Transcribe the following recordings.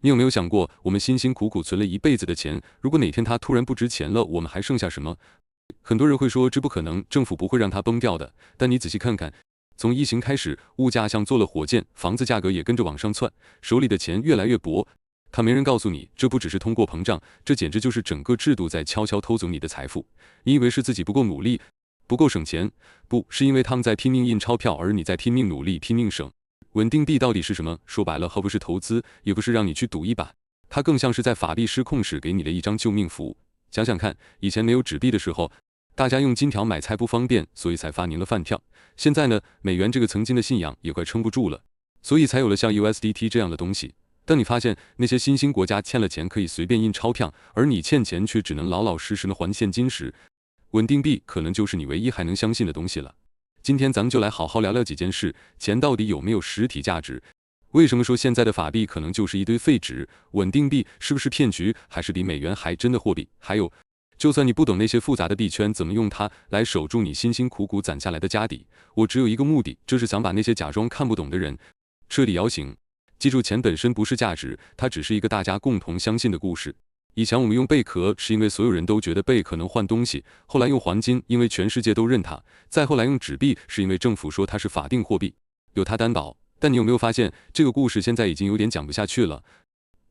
你有沒有想過，我們辛辛苦苦存了一輩子的錢，如果哪天它突然不值錢了，我們還剩下什麼？很多人会说这不可能，政府不会让它崩掉的。但你仔細看看，從疫情開始，物價像坐了火箭，房子價格也跟着往上竄，手裡的錢越來越薄。可沒人告訴你，這不只是通貨膨脹，這簡直就是整個制度在悄悄偷走你的財富。你以為是自己不夠努力，不夠省錢？不是，因為他們在拼命印鈔票，而你在拼命努力，拼命省。穩定幣到底是什麼？說白了，它不是投資，也不是讓你去賭一把，它更像是在法幣失控時給你的一張救命符。想想看，以前沒有紙幣的時候，大家用金條買菜不方便，所以才發明了飯票。現在呢，美元這個曾經的信仰也快撐不住了，所以才有了像 USDT 這樣的東西。當你發現那些新興國家欠了錢可以隨便印鈔票，而你欠錢卻只能老老實實的還現金時，穩定幣可能就是你唯一還能相信的東西了。今天咱們就來好好聊聊幾件事：錢到底有沒有實體價值？為什麼說現在的法幣可能就是一堆廢紙？穩定幣是不是騙局，還是比美元還真的貨幣？還有，就算你不懂那些複雜的幣圈，怎麼用它來守住你辛辛苦苦攢下來的家底？我只有一個目的，就是想把那些假裝看不懂的人徹底搖醒。記住，錢本身不是價值，它只是一個大家共同相信的故事。以前我們用貝殼是因為所有人都覺得貝殼能換東西，後來用黃金，因為全世界都認它，再後來用紙幣是因為政府說它是法定貨幣，有它擔保。但你有沒有發現，這個故事現在已經有點講不下去了？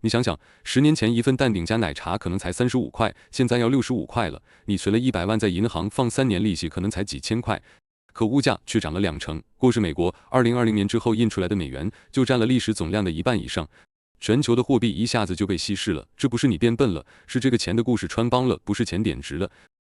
你想想，10年前一份蛋餅加奶茶可能才35塊，現在要65塊了。你存了100萬在銀行放3年，利息可能才幾千塊，可物價卻漲了2成。或是美國2020年之後印出來的美元就佔了歷史總量的1半以上。全球的貨幣一下子就被稀釋了，這不是你變笨了，是這個錢的故事穿幫了，不是錢貶值了，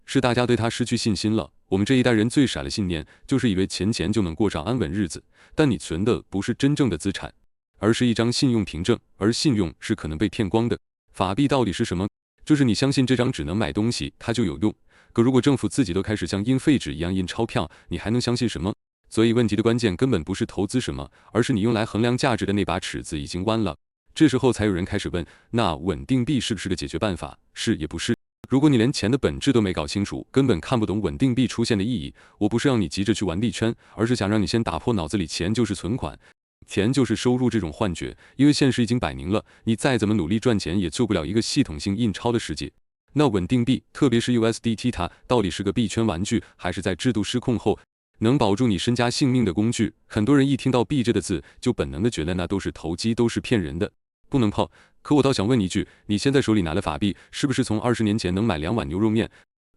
是大家對它失去信心了。我們這一代人最傻的信念，就是以為錢就能過上安穩日子，但你存的不是真正的資產，而是一張信用憑證，而信用是可能被騙光的。法幣到底是什麼？就是你相信這張只能買東西，它就有用。可如果政府自己都開始像印廢紙一樣印鈔票，你還能相信什麼？所以問題的關鍵根本不是投資什麼，而是你用來衡量價值的那把尺子已經彎了。這時候才有人開始問，那穩定幣是不是個解決辦法？是也不是。如果你連錢的本質都沒搞清楚，根本看不懂穩定幣出現的意義，我不是讓你急着去玩幣圈，而是想讓你先打破腦子裡錢就是存款，錢就是收入這種幻覺。因為現實已經擺明了，你再怎麼努力賺錢也救不了一個系統性印鈔的世界。那穩定幣，特別是 USDT， 它到底是個幣圈玩具，還是在制度失控後能保住你身家性命的工具？很多人一聽到幣這個字，就本能的覺得那都是投機，都是騙人的，不能碰。可我倒想問一句，你現在手裡拿的法幣，是不是從20年前能買2碗牛肉麵，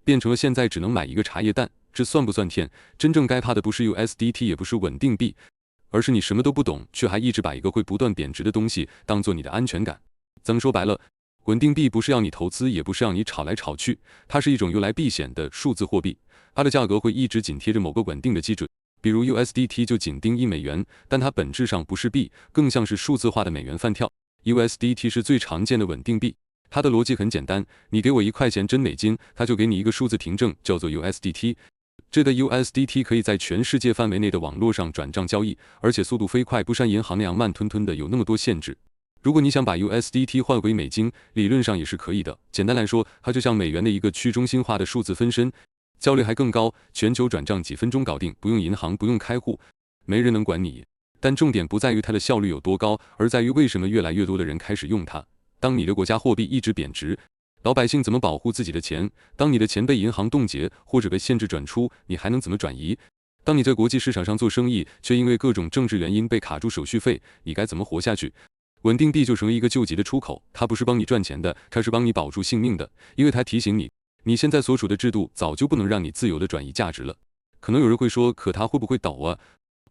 變成了現在只能買1個茶葉蛋？這算不算騙？真正該怕的不是 USDT， 也不是穩定幣，而是你什麼都不懂，卻還一直把一個會不斷貶值的東西當做你的安全感。咱們說白了，穩定幣不是要你投資，也不是讓你炒來炒去，它是一種用來避險的數字貨幣，它的價格會一直緊貼着某個穩定的基準。比如 USDT 就緊盯1美元，但它本質上不是幣，更像是數字化的美元飯跳。USDT 是最常見的穩定幣，它的邏輯很簡單，你給我1塊錢真美金，它就給你一個數字憑證，叫做 USDT。這個 USDT 可以在全世界範圍內的網絡上轉賬交易，而且速度飛快，不像銀行那樣慢吞吞的有那麼多限制。如果你想把 USDT 換回美金，理論上也是可以的。簡單來說，它就像美元的一個去中心化的數字分身，效率還更高，全球轉賬幾分鐘搞定，不用銀行，不用開戶，沒人能管你。但重點不在於它的效率有多高，而在於為什麼越來越多的人開始用它。當你的國家貨幣一直貶值，老百姓怎麼保護自己的錢？當你的錢被銀行凍結或者被限制轉出，你還能怎麼轉移？當你在國際市場上做生意，卻因為各種政治原因被卡住手續費，你該怎麼活下去？穩定幣就成為一個救急的出口，它不是幫你賺錢的，它是幫你保住性命的，因為它提醒你，你現在所處的制度早就不能讓你自由地轉移價值了。可能有人會說，可它會不會倒啊？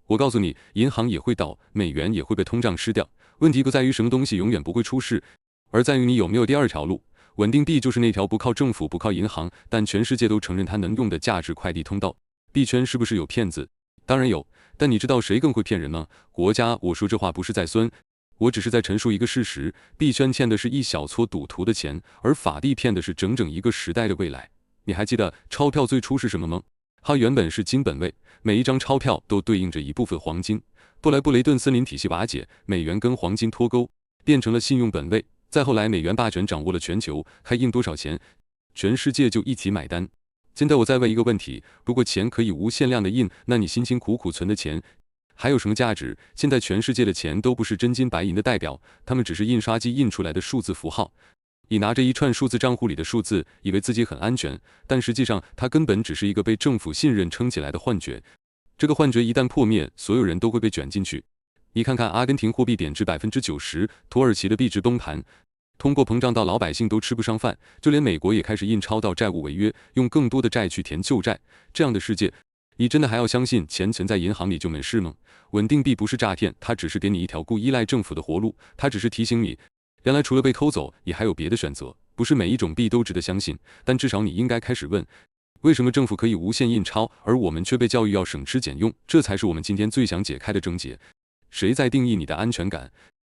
我告訴你，銀行也會倒，美元也會被通脹吃掉。問題不在於什麼東西永遠不會出事，而在於你有沒有第二條路。穩定幣就是那條不靠政府、不靠銀行，但全世界都承認它能用的價值快遞通道。幣圈是不是有騙子？當然有，但你知道誰更會騙人嗎？國家。我說這話不是在酸，我只是在陳述一個事實，幣圈欠的是一小撮賭徒的錢，而法幣騙的是整整一個時代的未來。你還記得鈔票最初是什麼嗎？它原本是金本位，每一張鈔票都對應着一部分黃金。後來布雷頓森林體系瓦解，美元跟黃金脫鈎，變成了信用本位。再後來美元霸權掌握了全球，還印多少錢，全世界就一起買單。現在我再問一個問題，如果錢可以無限量的印，那你辛辛苦苦存的錢還有什麼價值？現在全世界的錢都不是真金白銀的代表，它們只是印刷機印出來的數字符號。你拿着一串數字賬戶裡的数字，以為自己很安全，但實際上它根本只是一個被政府信任撐起來的幻覺。這個幻覺一旦破滅，所有人都會被捲進去。你看看阿根廷貨幣貶值90%，土耳其的幣值崩盤，通貨膨脹到老百姓都吃不上飯，就連美國也開始印鈔到債務違約，用更多的債去填舊債。這樣的世界，你真的還要相信錢存在銀行裡就沒事嗎？穩定幣不是詐騙，它只是給你一條不依賴政府的活路，它只是提醒你，原來除了被偷走，你還有別的選擇。不是每一種幣都值得相信，但至少你應該開始問，為什麼政府可以無限印鈔，而我們卻被教育要省吃儉用？這才是我們今天最想解開的症結。誰在定義你的安全感？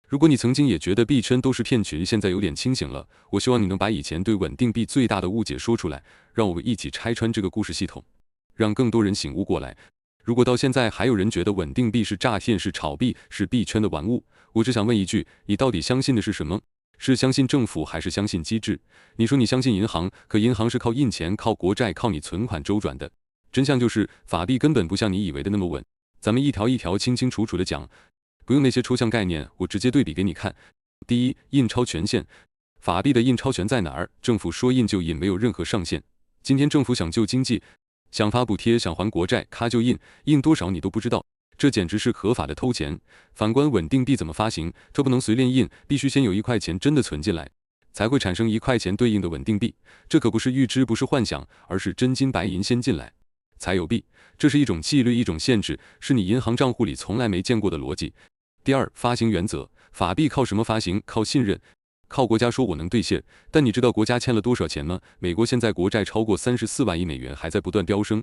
如果你曾經也覺得幣圈都是騙局，現在有點清醒了，我希望你能把以前對穩定幣最大的誤解說出來，讓我們一起拆穿這個故事系統，讓更多人醒悟過來。如果到現在還有人覺得穩定幣是詐騙、是炒幣、是幣圈的玩物，我只想問一句，你到底相信的是什麼？是相信政府還是相信機制？你說你相信銀行，可銀行是靠印錢、靠國債、靠你存款周轉的。真相就是法幣根本不像你以為的那麼穩。咱們一條一條清清楚楚的講，不用那些抽象概念，我直接对比給你看。第一，印鈔權限，法幣的印鈔權在哪兒？政府說印就印，沒有任何上限。今天政府想救經濟，想發補貼，想還國債，咔就印，印多少你都不知道，這簡直是合法的偷錢。反觀穩定幣怎麼發行，這不能隨便印，必須先有1塊錢真的存進來，才會產生1塊錢對應的穩定幣。這可不是預知，不是幻想，而是真金白銀先進來才有幣。這是一種紀律，一種限制，是你銀行賬戶裡從來沒見過的邏輯。第二，發行原則，法幣靠什麼發行？靠信任，靠國家說我能兌現。但你知道國家欠了多少錢嗎？美國現在國債超過34萬億美元，還在不斷飆升。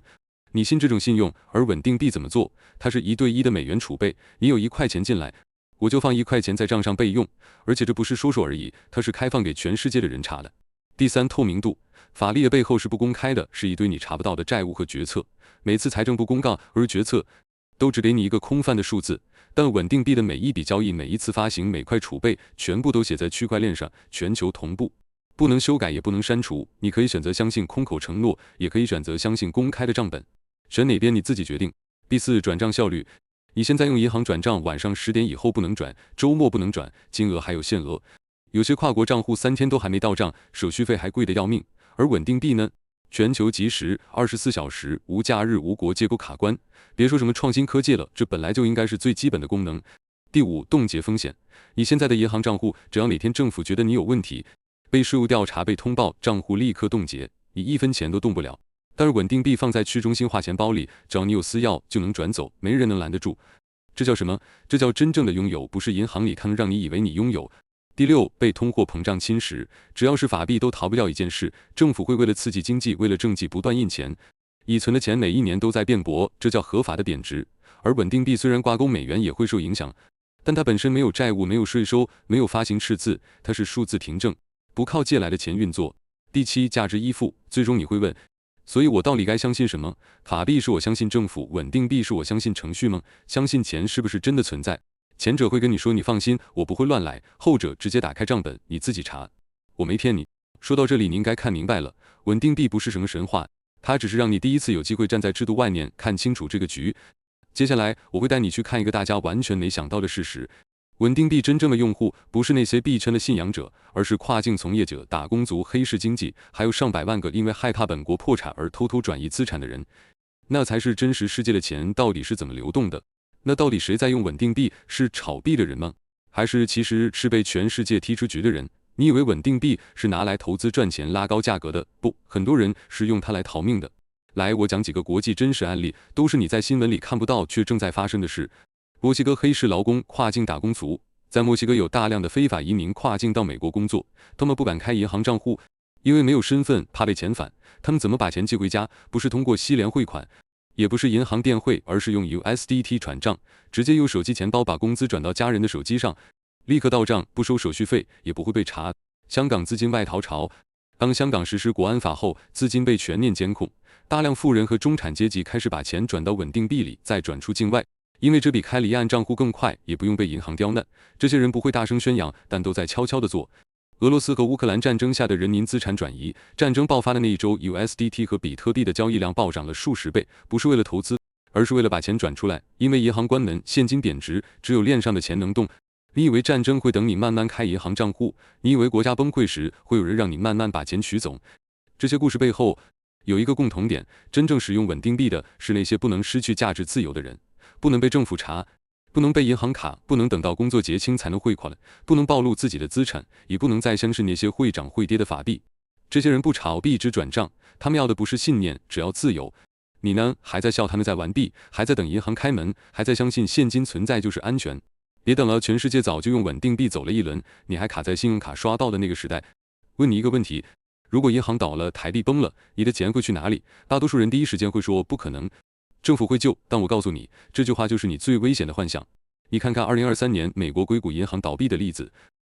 你信這種信用？而穩定幣怎麼做？它是1對1的美元儲備，你有1塊錢進來，我就放1塊錢在賬上備用，而且這不是說說而已，它是開放給全世界的人查的。第三，透明度，法律的背後是不公開的，是一堆你查不到的債務和決策。每次財政部公告而決策都只給你一個空泛的數字，但穩定幣的每一筆交易、每一次發行、每塊儲備，全部都寫在區塊鏈上，全球同步，不能修改也不能刪除。你可以選擇相信空口承諾，也可以選擇相信公開的賬本，選哪邊你自己決定。第四，轉賬效率，你現在用銀行轉賬，晚上10點以後不能轉，週末不能轉，金額還有限額，有些跨國賬戶3天都還沒到賬，手續費還貴得要命。而穩定幣呢？全球即時，24小時，無假日，無國界，不卡關。別說什麼創新科技了，這本來就應該是最基本的功能。第五，凍結風險。你現在的銀行賬戶，只要哪天政府覺得你有問題，被稅務調查、被通報，賬戶立刻凍結，你1分錢都動不了。但是穩定幣放在去中心化錢包裡，只要你有私鑰就能轉走，沒人能攔得住。這叫什麼？這叫真正的擁有，不是銀行裡看讓你以為你擁有。第六，被通貨膨脹侵蝕，只要是法幣都逃不掉一件事，政府會為了刺激經濟，為了政績不斷印錢，已存的錢每一年都在變薄，這叫合法的貶值。而穩定幣雖然掛鈎美元也會受影響，但它本身沒有債務，沒有稅收，沒有發行赤字，它是數字憑證，不靠借來的錢運作。第七，價值依附，最終你會問，所以我到底該相信什麼？法幣是我相信政府，穩定幣是我相信程序嗎？相信錢是不是真的存在？前者會跟你說你放心，我不會亂來，後者直接打開賬本，你自己查，我沒騙你。說到這裡你應該看明白了，穩定幣不是什麼神話，它只是讓你第一次有機會站在制度外面看清楚這個局。接下來我會帶你去看一個大家完全沒想到的事實，穩定幣真正的用戶不是那些幣圈的信仰者，而是跨境從業者、打工族、黑市經濟，還有上百萬個因為害怕本國破產而偷偷轉移資產的人，那才是真實世界的錢到底是怎麼流動的。那到底誰在用穩定幣？是炒幣的人嗎？還是其實是被全世界踢出局的人？你以為穩定幣是拿來投資賺錢拉高價格的？不，很多人是用它來逃命的。來，我講幾個國際真實案例，都是你在新聞裡看不到卻正在發生的事。墨西哥黑市勞工、跨境打工族，在墨西哥有大量的非法移民跨境到美國工作，他們不敢開銀行賬戶，因為沒有身份，怕被遣返。他們怎麼把錢寄回家？不是通過西聯匯款，也不是銀行電匯，而是用 USDT 轉賬，直接用手機錢包把工資轉到家人的手機上，立刻到賬，不收手續費，也不會被查。香港資金外逃潮，當香港實施國安法後，資金被全面監控，大量富人和中產階級開始把錢轉到穩定幣裡，再轉出境外，因為這比開離岸賬戶更快，也不用被銀行刁難。這些人不會大聲宣揚，但都在悄悄地做。俄羅斯和烏克蘭戰爭下的人民資產轉移，戰爭爆發的那一周 ，USDT 和比特幣的交易量暴漲了數十倍，不是為了投資，而是為了把錢轉出來。因為銀行關門，現金貶值，只有鏈上的錢能動。你以為戰爭會等你慢慢開銀行賬戶？你以為國家崩潰時會有人讓你慢慢把錢取走？這些故事背後有一個共同點：真正使用穩定幣的是那些不能失去價值自由的人，不能被政府查，不能被銀行卡，不能等到工作結清才能匯款，不能暴露自己的資產，也不能再相信那些會漲會跌的法幣。這些人不炒幣只轉賬，他們要的不是信念，只要自由。你呢？還在笑他們在玩幣，還在等銀行開門，還在相信現金存在就是安全。別等了，全世界早就用穩定幣走了一輪，你還卡在信用卡刷到的那個時代。問你一個問題，如果銀行倒了，台幣崩了，你的錢會去哪裡？大多數人第一時間會說不可能，政府會救。但我告訴你，這句話就是你最危險的幻想。你看看2023年美國硅谷銀行倒閉的例子，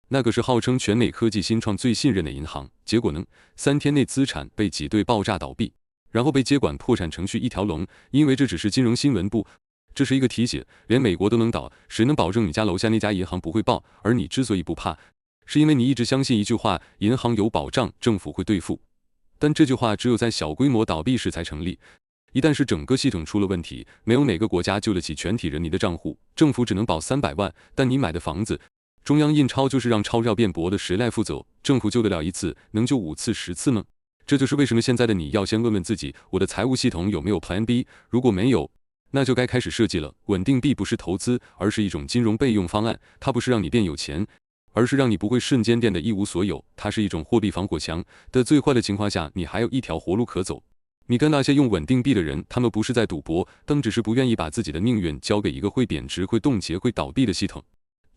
那個是號稱全美科技新創最信任的銀行，結果呢，3天內資產被擠兌爆炸倒閉，然後被接管破產程序一條龍。因為這只是金融新聞部，這是一個提醒，連美國都能倒，誰能保證你家樓下那家銀行不會爆？而你之所以不怕，是因為你一直相信一句話：銀行有保障，政府會兌付。但這句話只有在小規模倒閉時才成立。一旦是整個系統出了問題，沒有哪個國家救得起全體人民的賬戶，政府只能保300萬，但你買的房子，中央印鈔就是讓鈔票變薄的，誰來負責？政府救得了1次，能救5次、10次嗎？這就是為什麼現在的你要先問問自己，我的財務系統有沒有 Plan B？ 如果沒有，那就該開始設計了。穩定幣不是投資，而是一種金融備用方案，它不是讓你變有錢，而是讓你不會瞬間變得一無所有。它是一種貨幣防火牆的最壞的情況下，你還有一條活路可走。你跟那些用穩定幣的人，他們不是在賭博，但只是不願意把自己的命運交給一個會貶值、會凍結、會倒閉的系統。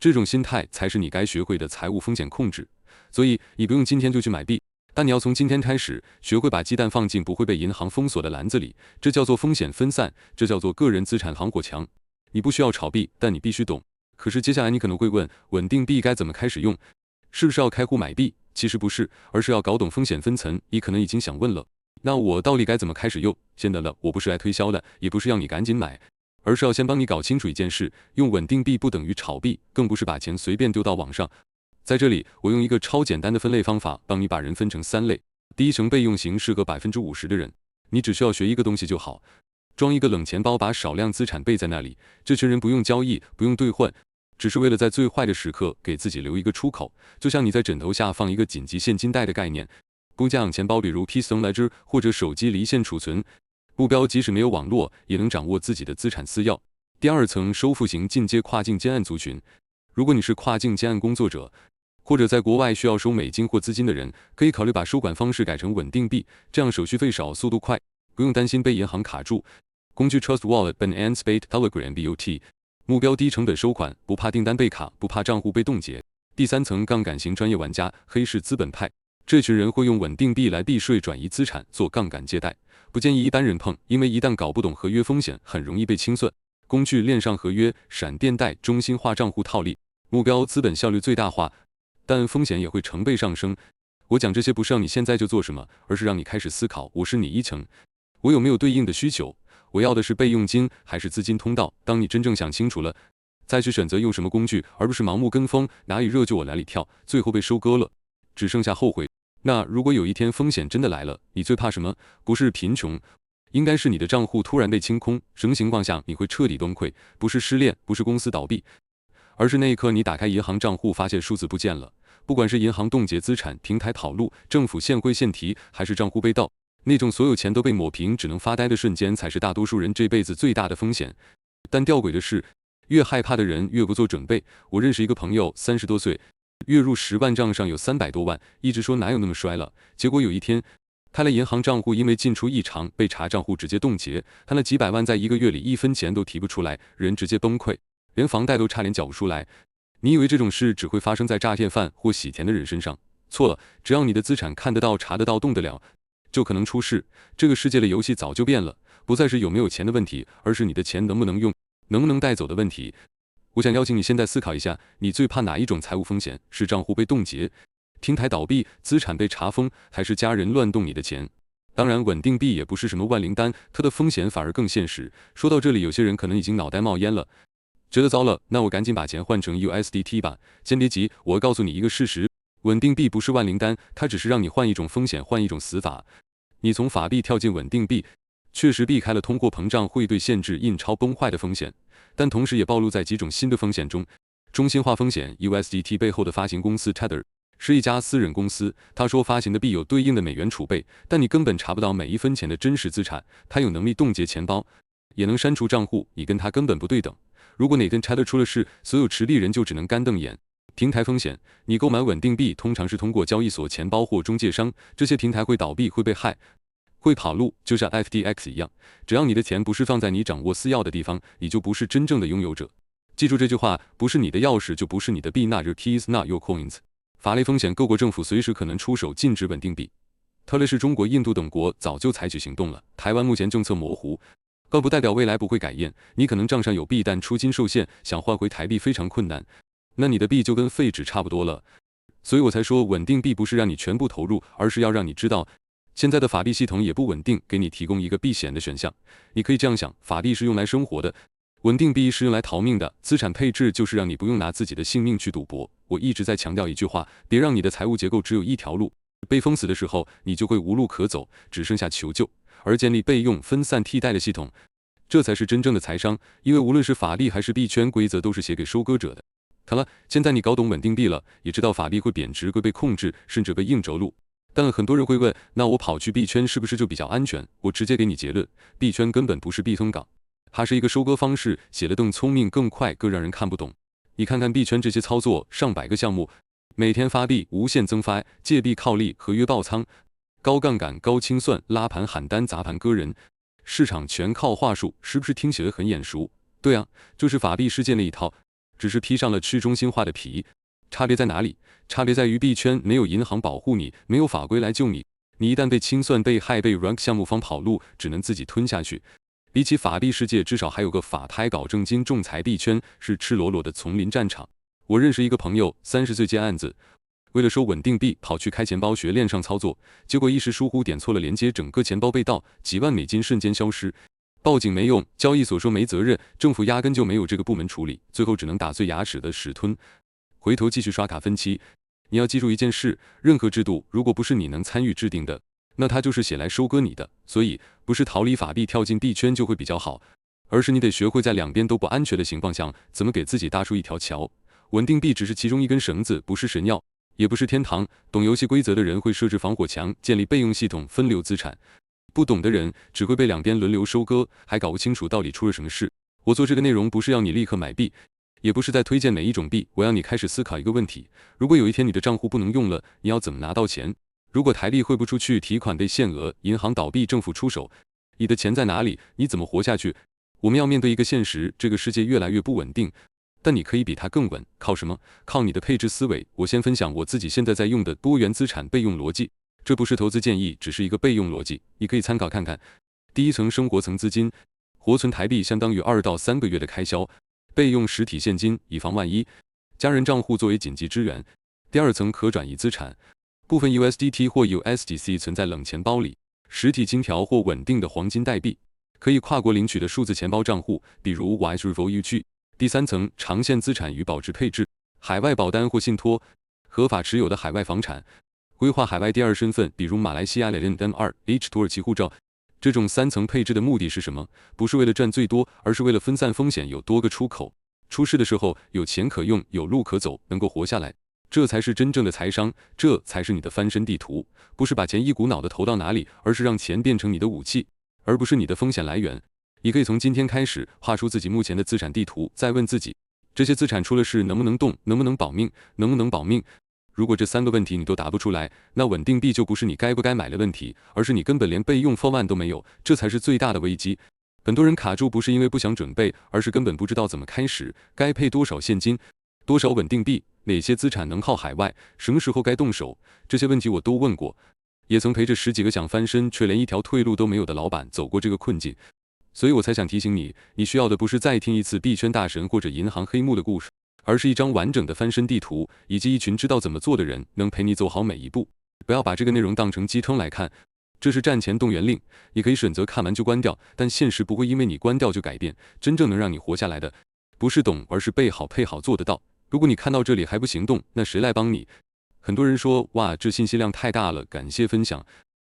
這種心態才是你該學會的財務風險控制。所以你不用今天就去買幣，但你要從今天開始學會把雞蛋放進不會被銀行封鎖的籃子裡。這叫做風險分散，這叫做個人資產防火牆。你不需要炒幣，但你必須懂。可是接下來你可能會問，穩定幣該怎麼開始用？是不是要開戶買幣？其實不是，而是要搞懂風險分層。你可能已經想問了，那我到底該怎麼開始用？先等等，我不是來推銷的，也不是要你趕緊買，而是要先幫你搞清楚一件事：用穩定幣不等於炒幣，更不是把錢隨便丟到網上。在這裡，我用一個超簡單的分類方法，幫你把人分成3類。第一層備用型適合50%的人，你只需要學一個東西就好，裝一個冷錢包，把少量資產備在那裡。這群人不用交易，不用兌換，只是為了在最壞的時刻給自己留一個出口，就像你在枕頭下放一個緊急現金袋的概念。不加氧錢包，比如 Keystone Ledger 或者手機離線儲存，目標即使沒有網絡，也能掌握自己的資產私鑰。第二層收付型進階跨境兼案族群，如果你是跨境兼案工作者，或者在國外需要收美金或資金的人，可以考慮把收款方式改成穩定幣，這樣手續費少，速度快，不用擔心被銀行卡住。工具 Trust Wallet、Binance Pay、Telegram、Bot， 目標低成本收款，不怕訂單被卡，不怕賬戶被凍結。第三層槓桿型專業玩家，黑市資本派。這群人會用穩定幣來避稅、轉移資產、做槓桿借貸，不建議一般人碰，因為一旦搞不懂合約風險，很容易被清算。工具鏈上合約、閃電貸、中心化賬戶套利，目標資本效率最大化，但風險也會成倍上升。我講這些不是讓你現在就做什麼，而是讓你開始思考：我是哪一層？我有沒有對應的需求？我要的是備用金還是資金通道？當你真正想清楚了，再去選擇用什麼工具，而不是盲目跟風，哪裡熱就往哪裡跳，最後被收割了，只剩下後悔。那如果有一天風險真的來了，你最怕什麼？不是貧窮，應該是你的賬戶突然被清空。什麼情況下你會徹底崩潰？不是失戀，不是公司倒閉，而是那一刻你打開銀行賬戶發現數字不見了。不管是銀行凍結資產、平台討路、政府限匯限提，還是賬戶被盜，那種所有錢都被抹平，只能發呆的瞬間，才是大多數人這輩子最大的風險。但弔詭的是，越害怕的人越不做準備。我認識一個朋友，30多歲。月入10萬，賬上有300多萬，一直說哪有那麼衰了。結果有一天，他的銀行賬戶因為進出異常被查，賬戶直接凍結，他那幾百萬在1個月裡1分錢都提不出來，人直接崩潰，連房貸都差點繳不出來。你以為這種事只會發生在詐騙犯或洗錢的人身上？錯了，只要你的資產看得到、查得到、動得了，就可能出事。這個世界的遊戲早就變了，不再是有沒有錢的問題，而是你的錢能不能用、能不能帶走的問題。我想邀請你現在思考一下，你最怕哪一種財務風險？是賬戶被凍結、平台倒閉、資產被查封，還是家人亂動你的錢？當然，穩定幣也不是什麼萬靈丹，它的風險反而更現實。說到這裡，有些人可能已經腦袋冒煙了，覺得糟了，那我趕緊把錢換成 USDT 吧。先別急，我要告訴你一個事實，穩定幣不是萬靈丹，它只是讓你換一種風險，換一種死法。你從法幣跳進穩定幣，確實避開了通貨膨脹會對現值印鈔崩壞的風險，但同時也暴露在幾種新的風險中。中心化風險 USDT 背後的發行公司 Tether 是一家私人公司，他說發行的幣有對應的美元儲備，但你根本查不到每一分錢的真實資產。他有能力凍結錢包，也能刪除賬戶，你跟他根本不對等。如果哪天 Tether 出了事，所有持幣人就只能干瞪眼。平台風險，你購買穩定幣通常是通過交易所、錢包或中介商，這些平台會倒閉，會被害，會跑路，就像 FTX 一樣。只要你的錢不是放在你掌握私鑰的地方，你就不是真正的擁有者。記住這句話，不是你的鑰匙就不是你的幣 ，Not your keys, not your coins。法律風險，各國政府隨時可能出手禁止穩定幣，特別是中國、印度等國早就採取行動了。台灣目前政策模糊，不代表未來不會改驗。你可能賬上有幣，但出金受限，想換回台幣非常困難，那你的幣就跟廢紙差不多了。所以我才說，穩定幣不是讓你全部投入，而是要讓你知道，現在的法幣系統也不穩定，給你提供一個避險的選項。你可以這樣想，法幣是用來生活的，穩定幣是用來逃命的。資產配置就是讓你不用拿自己的性命去賭博。我一直在強調一句話，別讓你的財務結構只有一條路，被封死的時候，你就會無路可走，只剩下求救。而建立備用、分散替代的系統，這才是真正的財商。因為無論是法幣還是幣圈，規則都是寫給收割者的。好了，現在你搞懂穩定幣了，也知道法幣會貶值、會被控制，甚至被硬着陸。但很多人會問，那我跑去幣圈是不是就比較安全？我直接給你結論，幣圈根本不是避風港，它是一個收割方式，寫得更聰明、更快、更讓人看不懂。你看看幣圈這些操作，上百個項目，每天發幣、無限增發、借幣靠利、合約爆倉、高槓桿、高清算、拉盤喊單、砸盤割人，市場全靠話術，是不是聽起來很眼熟？對啊，就是法幣世界那一套，只是披上了去中心化的皮。差別在哪裡？差別在於幣圈沒有銀行保護你，沒有法規來救你，你一旦被清算、被害、被 rank 項目方跑路，只能自己吞下去。比起法幣世界，至少還有個法台搞正經仲裁。幣圈是赤裸裸的叢林戰場。我認識一個朋友，30歲接案子，為了收穩定幣，跑去開錢包學鏈上操作，結果一時疏忽點錯了連接，整個錢包被盜，幾萬美金瞬間消失。報警沒用，交易所說沒責任，政府壓根就沒有這個部門處理，最後只能打碎牙齒的屎吞，回頭繼續刷卡分期。你要記住一件事，任何制度如果不是你能參與制定的，那它就是寫來收割你的。所以不是逃離法幣跳進幣圈就會比較好，而是你得學會在兩邊都不安全的情況下，怎麼給自己搭出一條橋。穩定幣只是其中一根繩子，不是神藥，也不是天堂。懂遊戲規則的人會設置防火牆，建立備用系統，分流資產。不懂的人只會被兩邊輪流收割，還搞不清楚到底出了什麼事。我做這個內容不是要你立刻買幣，也不是在推薦哪一種幣，我要你開始思考一個問題：如果有一天你的賬戶不能用了，你要怎麼拿到錢？如果台幣匯不出去，提款被限額，銀行倒閉，政府出手，你的錢在哪裡？你怎麼活下去？我們要面對一個現實，這個世界越來越不穩定，但你可以比它更穩。靠什麼？靠你的配置思維。我先分享我自己現在在用的多元資產備用邏輯，這不是投資建議，只是一個備用邏輯，你可以參考看看。第一層，生活層資金，活存台幣相當於2到3個月的開銷，備用實體現金以防萬一，家人賬戶作為緊急支援。第二層，可轉移資產，部分 USDT 或 USDC 存在冷錢包裡，實體金條或穩定的黃金代幣，可以跨國領取的數字錢包賬戶，比如 Wise Revolut UG。第三層，長線資產與保值配置，海外保單或信託，合法持有的海外房產，規劃海外第二身份，比如馬來西亞 LNM2H 土耳其護照。這種3層配置的目的是什麼？不是為了賺最多，而是為了分散風險，有多個出口，出事的時候有錢可用，有路可走，能夠活下來。這才是真正的財商，這才是你的翻身地圖。不是把錢一股腦的投到哪裡，而是讓錢變成你的武器，而不是你的風險來源。你可以從今天開始畫出自己目前的資產地圖，再問自己，這些資產出了事能不能動，能不能保命，能不能保命？如果這3個問題你都答不出來，那穩定幣就不是你該不該買的問題，而是你根本連備用方案都沒有，這才是最大的危機。很多人卡住不是因為不想準備，而是根本不知道怎麼開始，該配多少現金，多少穩定幣，哪些資產能靠海外，什麼時候該動手，這些問題我都問過，也曾陪着10幾個想翻身卻連一條退路都沒有的老闆走過這個困境。所以我才想提醒你，你需要的不是再聽一次幣圈大神或者銀行黑幕的故事，而是一張完整的翻身地圖，以及一群知道怎麼做的人，能陪你走好每一步。不要把這個內容當成雞湯來看，這是戰前動員令，你可以選擇看完就關掉，但現實不會因為你關掉就改變。真正能讓你活下來的，不是懂，而是備好配好做得到。如果你看到這裡還不行動，那誰來幫你？很多人說，哇，這信息量太大了，感謝分享。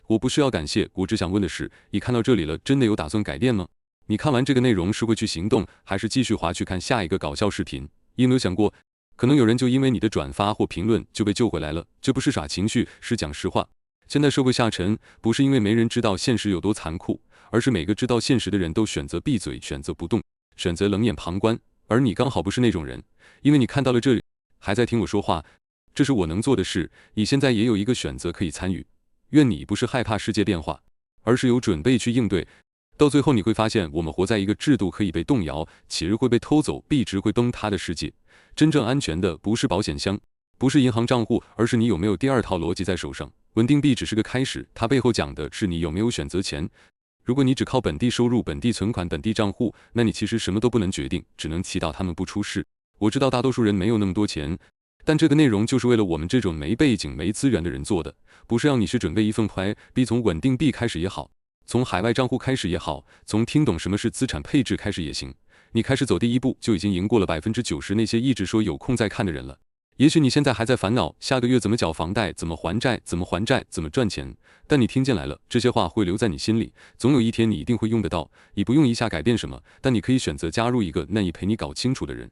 我不需要感謝，我只想問的是，你看到這裡了，真的有打算改變嗎？你看完這個內容是會去行動，還是繼續滑去看下一個搞笑視頻？你有沒有想過，可能有人就因為你的轉發或評論就被救回來了？這不是耍情緒，是講實話。現在社會下沉，不是因為沒人知道現實有多殘酷，而是每個知道現實的人都選擇閉嘴，選擇不動，選擇冷眼旁觀。而你剛好不是那種人，因為你看到了這裡，還在聽我說話，這是我能做的事。你現在也有一個選擇可以參與。願你不是害怕世界變化，而是有準備去應對。到最後你會發現，我們活在一個制度可以被動搖、起日會被偷走、幣值會崩塌的世界。真正安全的不是保險箱，不是銀行賬戶，而是你有沒有第二套邏輯在手上。穩定幣只是個開始，它背後講的是你有沒有選擇權。如果你只靠本地收入、本地存款、本地賬戶，那你其實什麼都不能決定，只能祈禱他們不出事。我知道大多數人沒有那麼多錢，但這個內容就是為了我們這種沒背景、沒資源的人做的，不是讓你是準備一份牌，幣從穩定幣開始也好，從海外賬戶開始也好，從聽懂什麼是資產配置開始也行。你開始走第一步，就已經贏過了90%那些一直說有空再看的人了。也許你現在還在煩惱下個月怎麼繳房貸、怎麼還債、怎麼還債、怎麼賺錢，但你聽進來了，這些話會留在你心裡，總有一天你一定會用得到。你不用一下改變什麼，但你可以選擇加入一個願意陪你搞清楚的人。